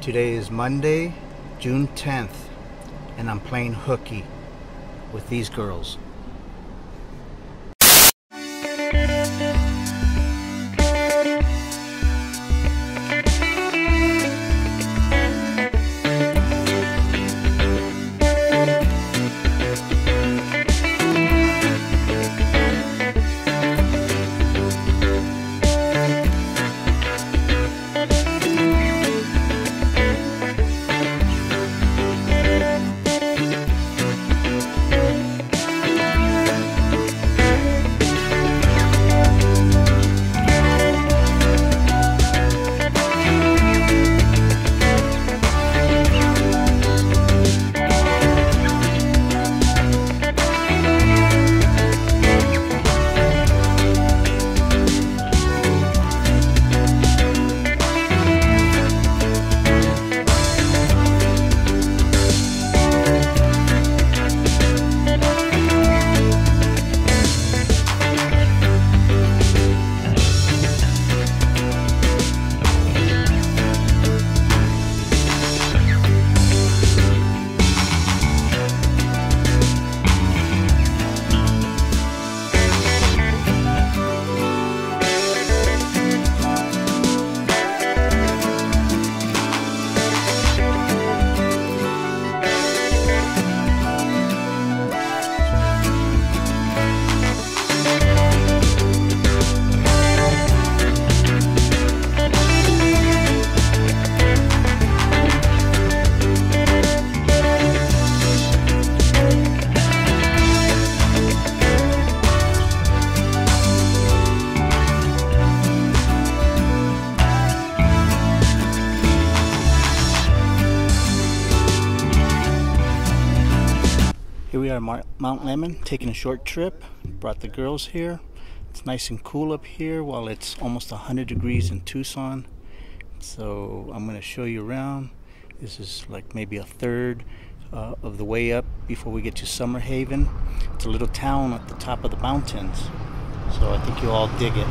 Today is Monday, June 10th, and I'm playing hooky with these girls. Here we are at Mount Lemmon, taking a short trip. Brought the girls here. It's nice and cool up here while it's almost 100 degrees in Tucson. So I'm going to show you around. This is like maybe a third of the way up before we get to Summer Haven. It's a little town at the top of the mountains. So I think you'll all dig it.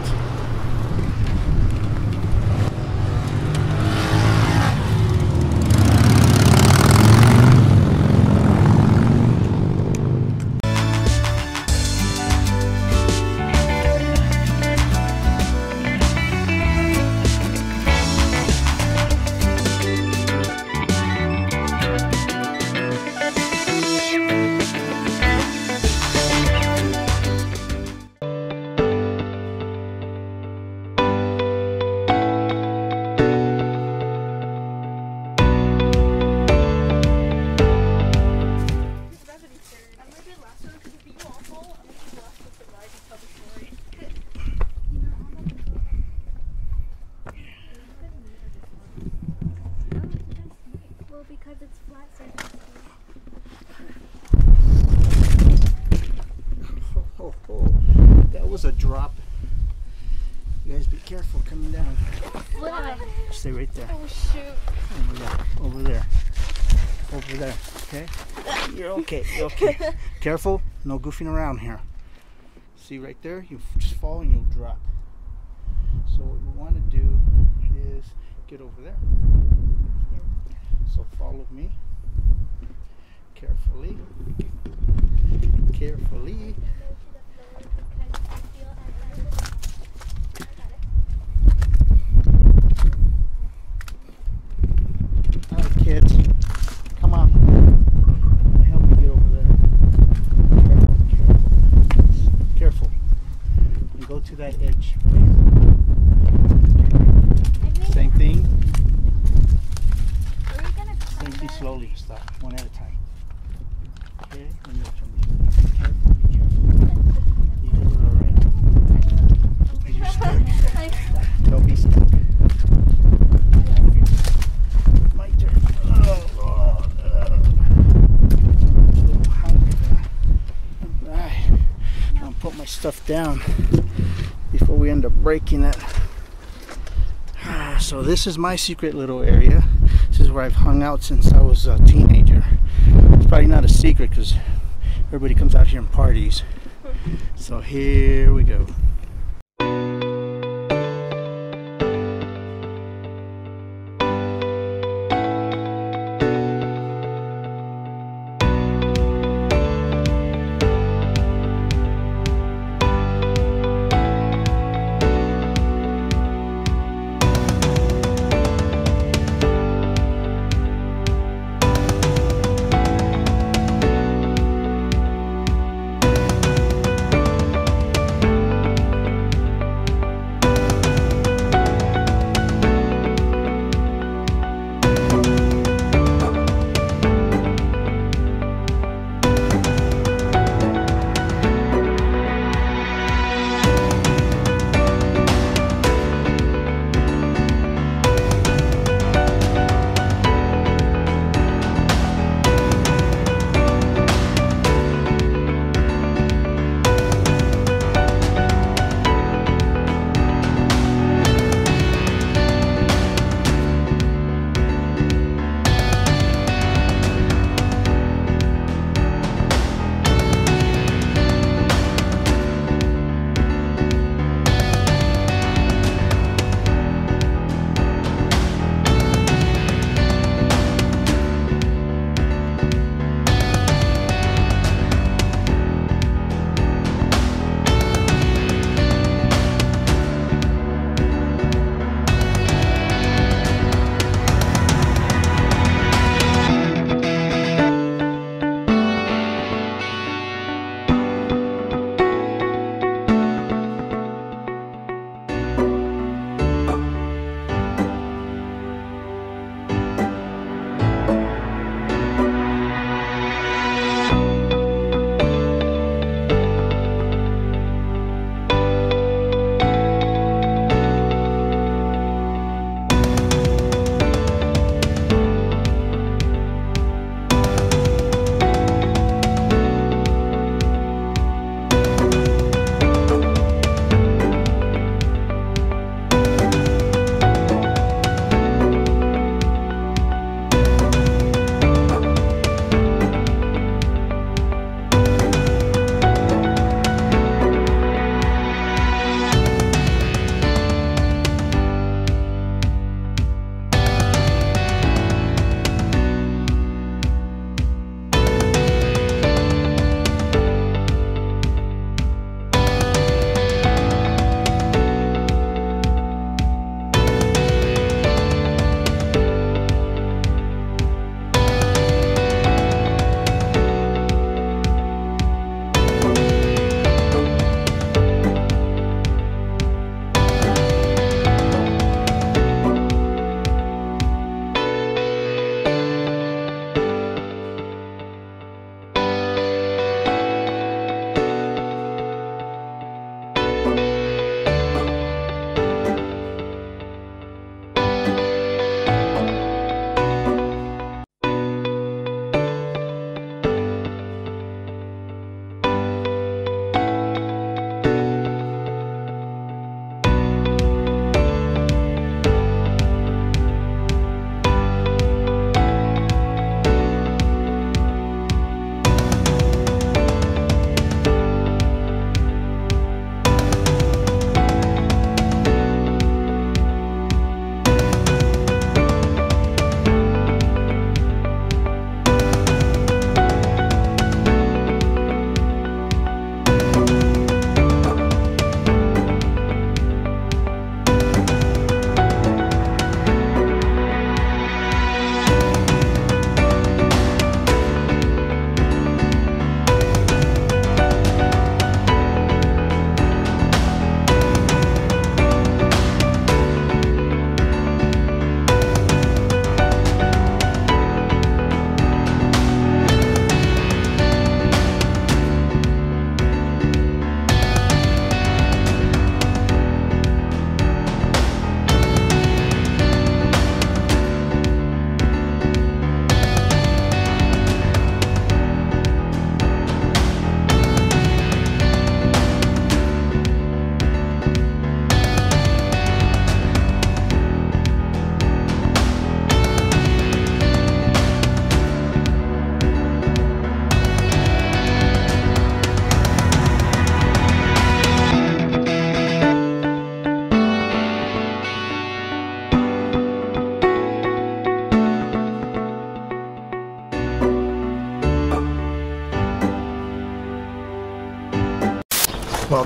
Because it's flat surface. That was a drop. You guys be careful coming down. What? Stay right there. Oh shoot. Over there. Over there. Over there. Okay? You're okay. You're okay. Careful. No goofing around here. See right there? You just fall and you'll drop. So what we want to do is get over there. So follow me carefully. Carefully. All right, kids. Come on. Help me get over there. Careful. And go to that edge. Same thing. Slowly, stop, one at a time. Okay, and you'll jump. Be careful, be careful. You do it alright. You're stuck. Don't be stuck. My turn. Alright, I'll put my stuff down before we end up breaking it. So this is my secret little area. This is where I've hung out since I was a teenager. It's probably not a secret because everybody comes out here and parties. So here we go.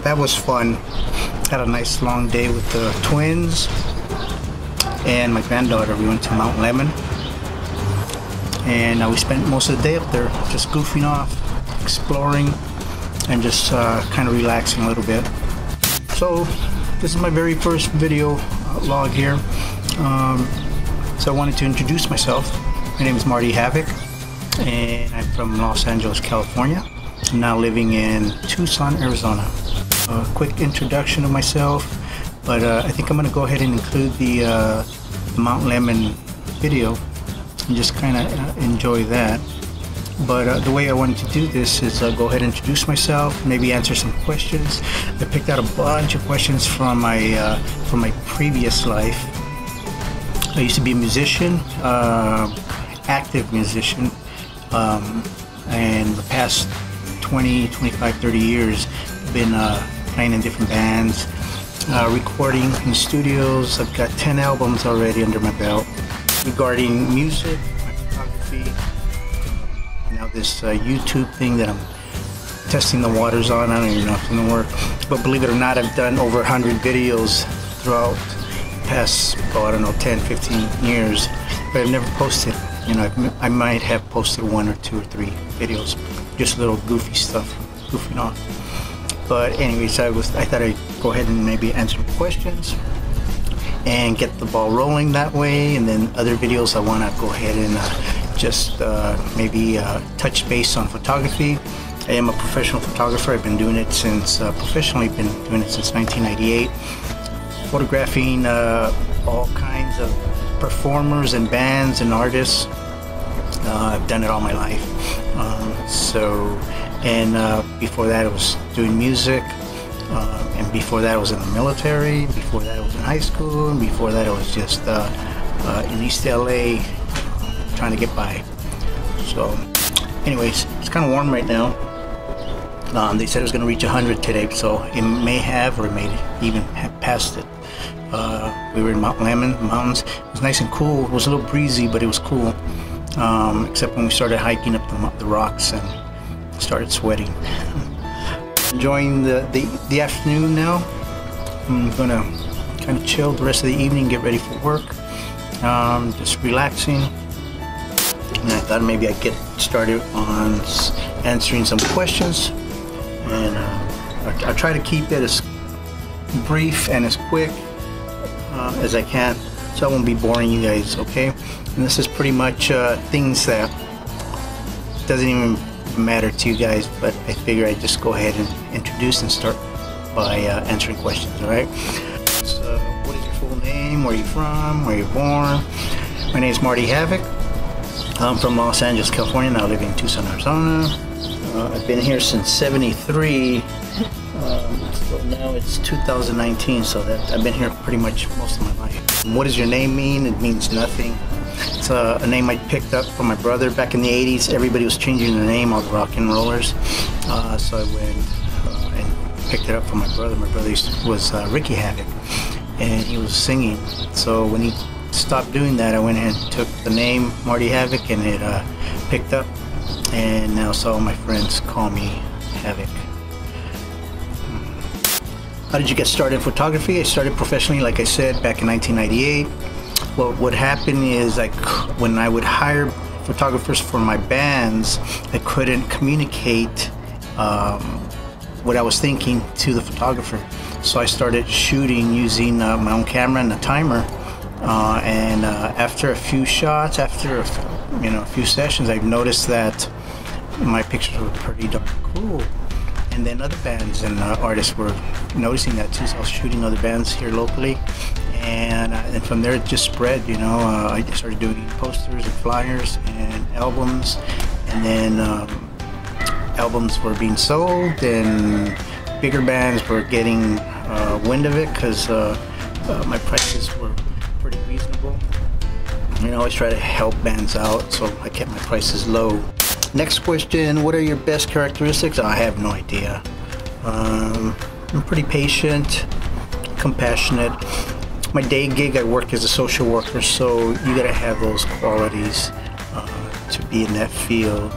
that was fun. Had a nice long day with the twins and my granddaughter. We went to Mount Lemon, and we spent most of the day up there just goofing off, exploring, and just kind of relaxing a little bit. So this is my very first video log here. So I wanted to introduce myself. My name is Marty Haviik, and I'm from Los Angeles, California. I'm now living in Tucson, Arizona. A quick introduction of myself, but I think I'm going to go ahead and include the Mount Lemon video and just kind of enjoy that. But the way I wanted to do this is go ahead and introduce myself, maybe answer some questions. I picked out a bunch of questions from my previous life. I used to be a musician, active musician, and the past 20, 25, 30 years I've been playing in different bands, recording in studios. I've got 10 albums already under my belt. Regarding music, my photography, now this YouTube thing that I'm testing the waters on, I don't even know if it's going to work, but believe it or not, I've done over 100 videos throughout the past, I don't know, 10, 15 years, but I've never posted. You know, I might have posted 1 or 2 or 3 videos, just little goofy stuff, goofing off. But anyways, I thought I'd go ahead and maybe answer some questions and get the ball rolling that way, and then other videos I want to go ahead and just maybe touch base on photography. I am a professional photographer. I've been doing it since, professionally been doing it since 1998, photographing all kinds of performers and bands and artists. I've done it all my life. Before that I was doing music, and before that I was in the military, before that I was in high school, and before that I was just in East LA trying to get by. So anyways, it's kind of warm right now. They said it was going to reach 100 today, so it may have, or it may even have passed it. We were in Mount Lemon, the mountains. It was nice and cool. It was a little breezy, but it was cool. Except when we started hiking up the rocks and started sweating. Enjoying the afternoon now. I'm gonna kind of chill the rest of the evening, get ready for work. Just relaxing. And I thought maybe I'd get started on answering some questions. And I'll try to keep it as brief and as quick as I can, so I won't be boring you guys, okay? And this is pretty much things that doesn't even matter to you guys, but I figure I'd just go ahead and introduce and start by answering questions, alright? So, what is your full name? Where are you from? Where are you born? My name is Marty Haviik. I'm from Los Angeles, California, now living in Tucson, Arizona. I've been here since '73. So now it's 2019, so that I've been here pretty much most of my life. What does your name mean? It means nothing. It's a name I picked up from my brother back in the 80s. Everybody was changing their name, all the rock and rollers. So I went and picked it up from my brother. My brother was Ricky Haviik, and he was singing. So when he stopped doing that, I went ahead and took the name Marty Haviik, and it picked up. And now so all my friends call me Haviik. How did you get started in photography? I started professionally, like I said, back in 1998. Well, what happened is, when I would hire photographers for my bands, I couldn't communicate what I was thinking to the photographer. So I started shooting using my own camera and a timer. After a few shots, after a few sessions, I've noticed that my pictures were pretty darn cool. And then other bands and artists were noticing that too. So I was shooting other bands here locally, and from there it just spread. I just started doing posters and flyers and albums, and then albums were being sold, and bigger bands were getting wind of it because my prices were pretty reasonable. I always try to help bands out, so I kept my prices low. Next question, what are your best characteristics? I have no idea. I'm pretty patient, compassionate. My day gig, I work as a social worker, so you gotta have those qualities to be in that field.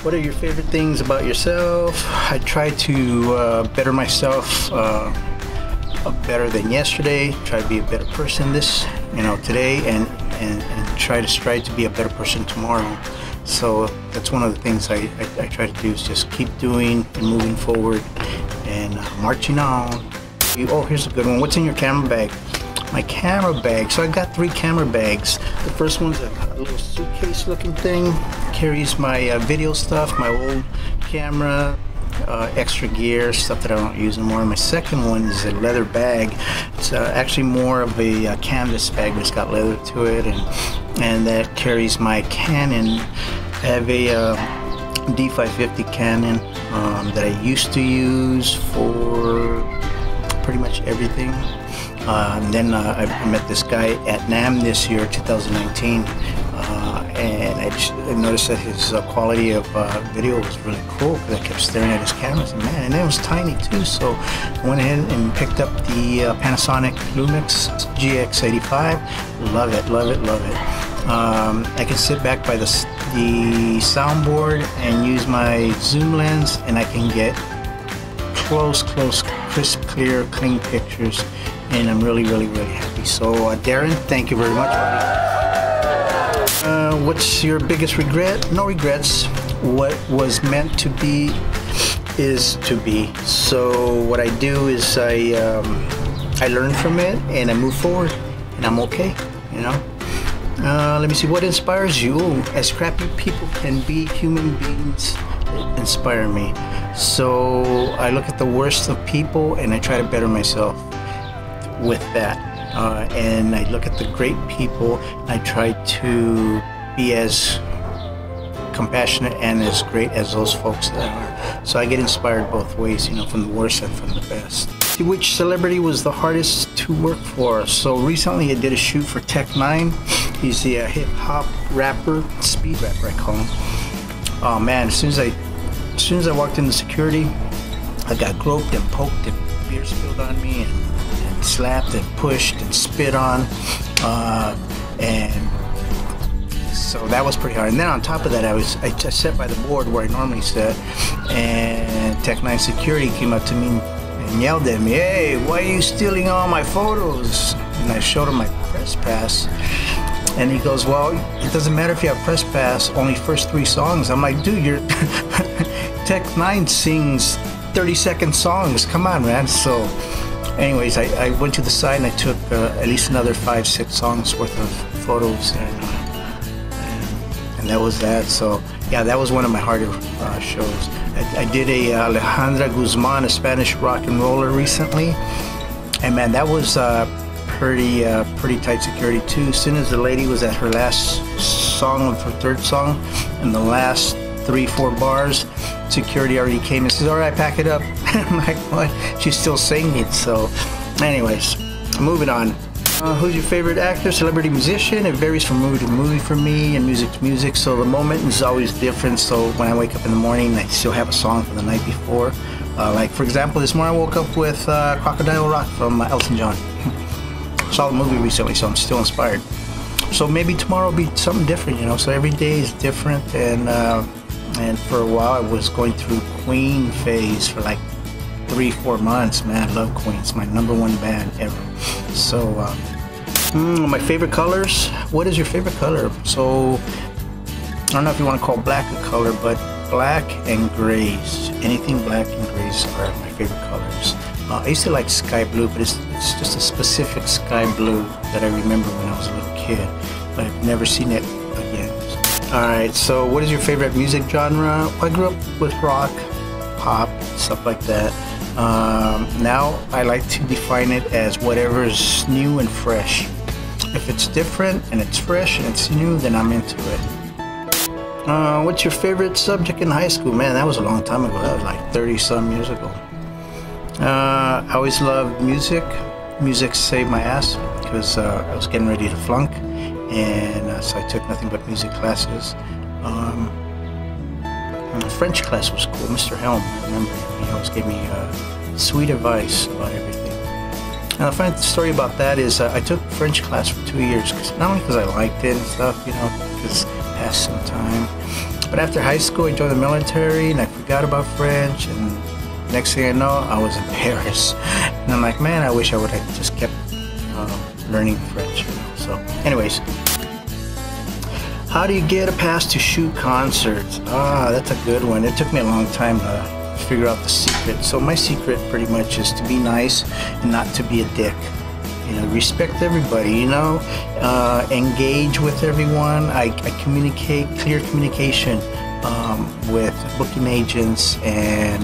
What are your favorite things about yourself? I try to better myself better than yesterday. Try to be a better person today, and try to strive to be a better person tomorrow. So that's one of the things I try to do, is just keep doing and moving forward and marching on. Oh, here's a good one. What's in your camera bag? My camera bag. So I got 3 camera bags. The first one's a little suitcase looking thing. Carries my video stuff, my old camera, extra gear, stuff that I don't use anymore. My second one is a leather bag. It's actually more of a canvas bag, but it's got leather to it, and that carries my Canon. I have a D550 Canon that I used to use for pretty much everything. And then I met this guy at NAMM this year, 2019, and I noticed that his quality of video was really cool, because I kept staring at his cameras, and man, and it was tiny too. So I went ahead and picked up the Panasonic Lumix GX85. Love it, love it, love it. I can sit back by the soundboard and use my zoom lens, and I can get close, crisp, clear, clean pictures, and I'm really happy. So Darren, thank you very much, buddy. What's your biggest regret? No regrets. What was meant to be is to be. So what I do is I learn from it and I move forward, and I'm okay, you know. Let me see, what inspires you? As crappy people can be, human beings inspire me. So I look at the worst of people and I try to better myself with that. And I look at the great people and I try to be as compassionate and as great as those folks that are. So I get inspired both ways, you know, from the worst and from the best. Which celebrity was the hardest to work for? So recently I did a shoot for Tech N9ne. He's the hip-hop rapper, speed rapper I call him. Oh man, as soon as I walked into security, I got groped and poked and beer spilled on me and slapped and pushed and spit on, and so that was pretty hard. And then on top of that, I sat by the board where I normally sit, and Tech N9ne security came up to me and yelled at me, "Hey, why are you stealing all my photos?" And I showed him my press pass, and he goes, "Well, it doesn't matter if you have press pass, only first 3 songs." I'm like, "Dude, you're Tech N9ne sings 30-second songs. Come on, man." So anyways, I went to the side and I took at least another 5-6 songs worth of photos, and that was that. So yeah, that was one of my harder shows. I did a Alejandra Guzman, a Spanish rock and roller, recently, and man, that was pretty tight security too. As soon as the lady was at her last song, of her 3rd song, and the last 3-4 bars, security already came and says, "All right, pack it up." I'm like, "What?" She's still singing. So anyways, moving on. Who's your favorite actor, celebrity, musician? It varies from movie to movie for me, and music to music, so the moment is always different. So when I wake up in the morning, I still have a song from the night before. Like for example, this morning I woke up with Crocodile Rock from Elton John. Saw the movie recently, so I'm still inspired. So maybe tomorrow will be something different, you know. So every day is different, and for a while I was going through Queen phase for like 3-4 months. Man, I love Queen. It's my #1 band ever. So my favorite colors. What is your favorite color? So I don't know if you want to call black a color, but black and grays. Anything black and grays are my favorite colors. I used to like sky blue, but it's just a specific sky blue that I remember when I was a little kid, but I've never seen it again. Alright, so what is your favorite music genre? I grew up with rock, pop, stuff like that. Now I like to define it as whatever is new and fresh. If it's different and it's fresh and it's new, then I'm into it. What's your favorite subject in high school? Man, that was a long time ago. That was like 30-some years ago. I always loved music. Music saved my ass because I was getting ready to flunk, and so I took nothing but music classes. French class was cool. Mr. Helm, I remember, he always gave me sweet advice about everything. And the funny story about that is I took French class for 2 years, not only because I liked it and stuff, you know, just pass some time, But after high school, I joined the military and I forgot about French, and next thing I know, I was in Paris. And I'm like, man, I wish I would have just kept learning French. So anyways, how do you get a pass to shoot concerts? That's a good one. It took me a long time to figure out the secret. So my secret pretty much is to be nice and not to be a dick. You know, respect everybody, you know, engage with everyone. I communicate, clear communication with booking agents and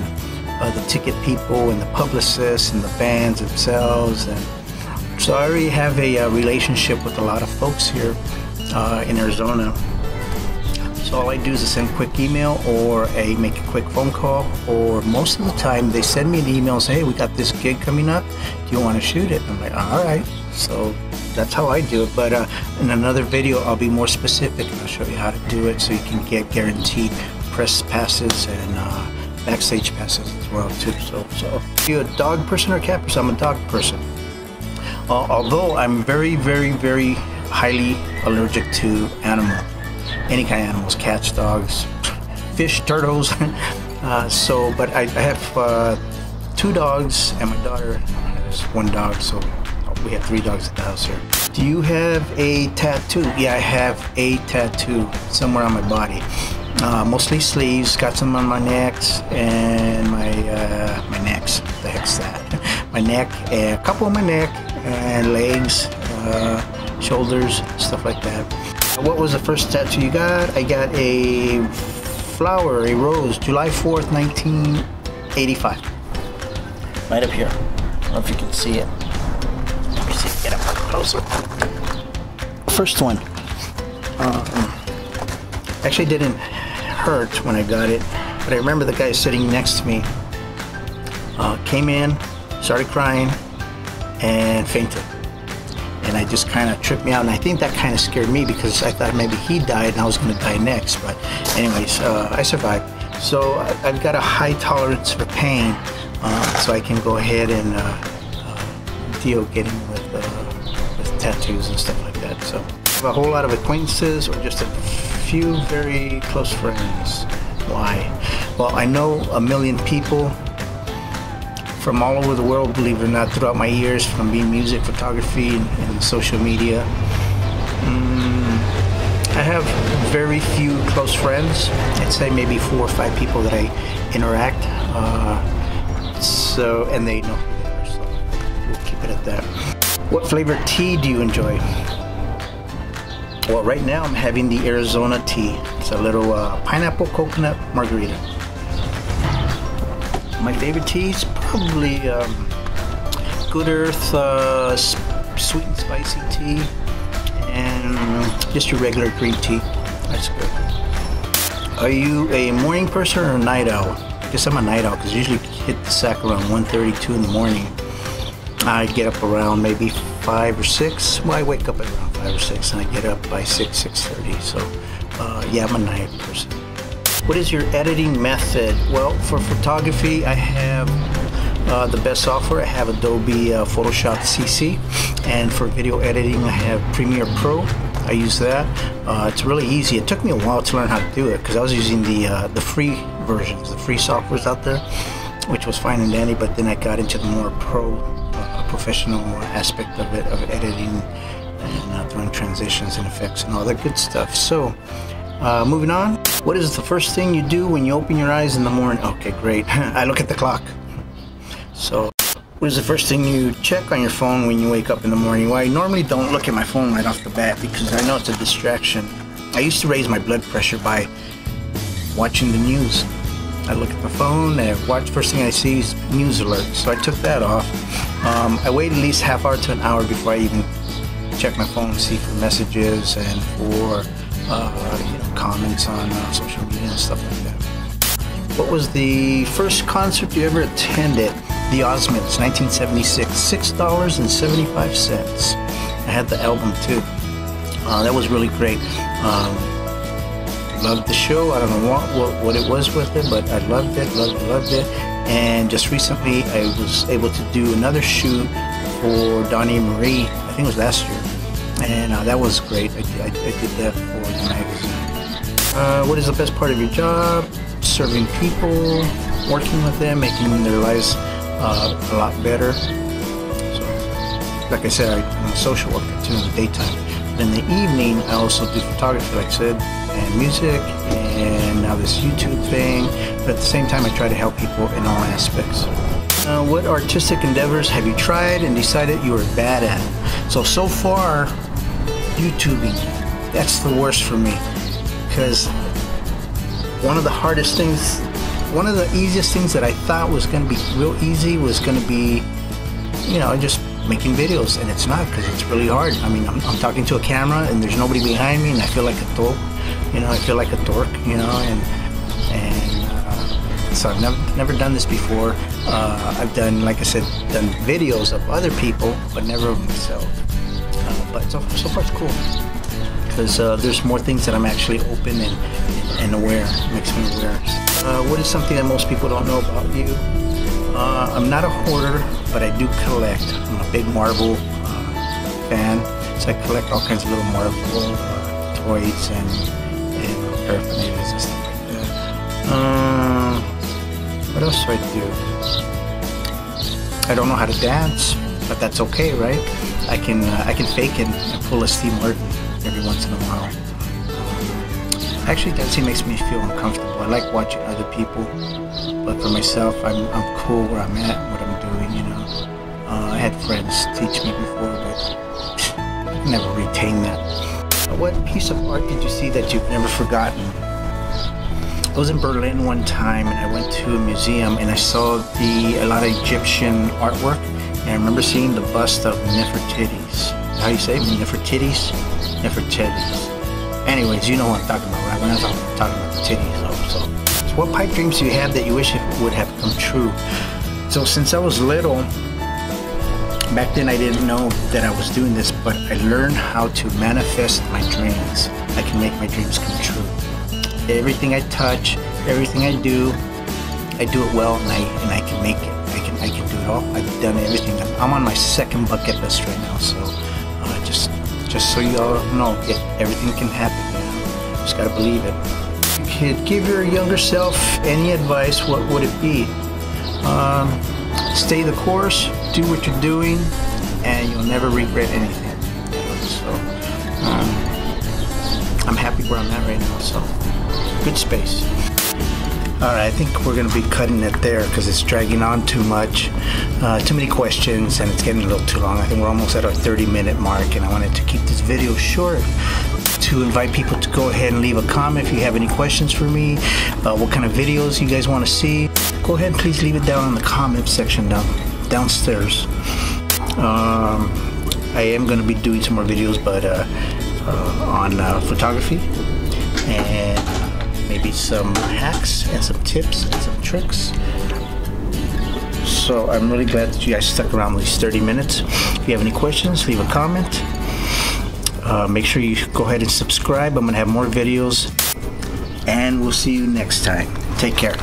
the ticket people and the publicists and the bands themselves. And so I already have a relationship with a lot of folks here in Arizona. So all I do is send a quick email or make a quick phone call, or most of the time they send me an email and say, hey, we got this gig coming up, do you want to shoot it? I'm like, all right. So that's how I do it. But in another video, I'll be more specific and I'll show you how to do it so you can get guaranteed press passes and backstage passes as well too. So are you a dog person or a cat person? I'm a dog person. Although I'm very, very, very highly allergic to any kind of animals, cats, dogs, fish, turtles. But I have 2 dogs and my daughter has 1 dog, so we have 3 dogs at the house here. Do you have a tattoo? Yeah, I have a tattoo somewhere on my body. Mostly sleeves, got some on my necks and my necks. What the heck's that? My neck, a couple on my neck and legs, shoulders, stuff like that. What was the first tattoo you got? I got a flower, a rose, July 4th, 1985. Right up here. I don't know if you can see it. Let me see, get up closer. First one. Actually didn't hurt when I got it, but I remember the guy sitting next to me came in, started crying, and fainted. And I just kind of tripped me out, and I think that kind of scared me because I thought maybe he died and I was going to die next. But anyways, I survived. So I've got a high tolerance for pain, so I can go ahead and deal getting with tattoos and stuff like that. So I have a whole lot of acquaintances or just a few very close friends. Why? Well, I know a million people from all over the world, believe it or not, throughout my years, from being music, photography, and social media. I have very few close friends. I'd say maybe 4 or 5 people that I interact. And they know who they are, so we'll keep it at that. What flavor tea do you enjoy? Well, right now I'm having the Arizona tea. It's a little pineapple coconut margarita. My favorite tea is probably Good Earth sweet and spicy tea, and just your regular green tea. That's good. Are you a morning person or a night owl? I guess I'm a night owl because I usually hit the sack around 1:30, 2 in the morning. I get up around maybe 5 or 6. Well, I wake up at around 5 or 6 and I get up by 6, 6:30. So yeah, I'm a night person. What is your editing method? Well, for photography, I have the best software. I have Adobe Photoshop CC, and for video editing, I have Premiere Pro. I use that. It's really easy. It took me a while to learn how to do it because I was using the free versions, the free softwares out there, which was fine and dandy. But then I got into the more professional aspect of it, of editing and throwing transitions and effects and all that good stuff. So. Moving on, what is the first thing you do when you open your eyes in the morning? Okay, great. I look at the clock. So, what is the first thing you check on your phone when you wake up in the morning? Well, I normally don't look at my phone right off the bat because I know it's a distraction. I used to raise my blood pressure by watching the news. I look at my phone and first thing I see is news alerts. So I took that off. I wait at least half hour to an hour before I even check my phone, see for messages and for comments on social media and stuff like that. What was the first concert you ever attended? The Osmonds, 1976, $6.75. I had the album too. That was really great. Loved the show. I don't know what it was with it, but I loved it. And just recently I was able to do another shoot for Donnie and Marie, I think it was last year. And that was great. I did that for the magazine. What is the best part of your job? Serving people, working with them, making their lives a lot better. So, like I said, I'm a social worker too in the daytime. But in the evening, I also do photography, like I said, and music, and now this YouTube thing. But at the same time, I try to help people in all aspects. What artistic endeavors have you tried and decided you were bad at? So far, YouTubing. That's the worst for me, because one of the hardest things, one of the easiest things that I thought was going to be real easy was going to be, you know, just making videos, and it's not, because it's really hard. I mean, I'm talking to a camera and there's nobody behind me, and I feel like a dork, you know, you know, and so I've never done this before. I've done, like I said, done videos of other people, but never of myself. But so far it's cool, because there's more things that I'm actually open and aware. It makes me aware. What is something that most people don't know about you? I'm not a hoarder, but I do collect. I'm a big Marvel fan, so I collect all kinds of little Marvel toys and paraphernalia and stuff like that. What else do I do? I don't know how to dance, but that's okay, right? I can fake it and pull a Steve Martin every once in a while. Actually, dancing makes me feel uncomfortable. I like watching other people, but for myself, I'm cool where I'm at, what I'm doing, you know. I had friends teach me before, but I never retained that. What piece of art did you see that you've never forgotten? I was in Berlin one time, and I went to a museum, and I saw a lot of Egyptian artwork, and I remember seeing the bust of Nefertiti's. How you say it? Nefertiti's? Nefertiti's. Anyways, you know what I'm talking about, right? When I was talking about the titties. So what pipe dreams do you have that you wish it would have come true? So since I was little, back then I didn't know that I was doing this, but I learned how to manifest my dreams. I can make my dreams come true. Everything I touch, everything I do it well, and I can make it. I can do it all. I've done everything. I'm on my second bucket list right now, so just so you all know, everything can happen. You know? Just gotta believe it. If you could give your younger self any advice, what would it be? Stay the course, do what you're doing, and you'll never regret anything. So I'm happy where I'm at right now. So good space. Alright, I think we're going to be cutting it there because it's dragging on too much. Too many questions, and it's getting a little too long. I think we're almost at our 30-minute mark, and I wanted to keep this video short to invite people to go ahead and leave a comment if you have any questions for me, what kind of videos you guys want to see. Go ahead and please leave it down in the comment section downstairs. I am going to be doing some more videos, but on photography, and maybe some hacks and some tips and some tricks. So I'm really glad that you guys stuck around these 30 minutes. If you have any questions, leave a comment. Make sure you go ahead and subscribe. I'm going to have more videos, and we'll see you next time. Take care.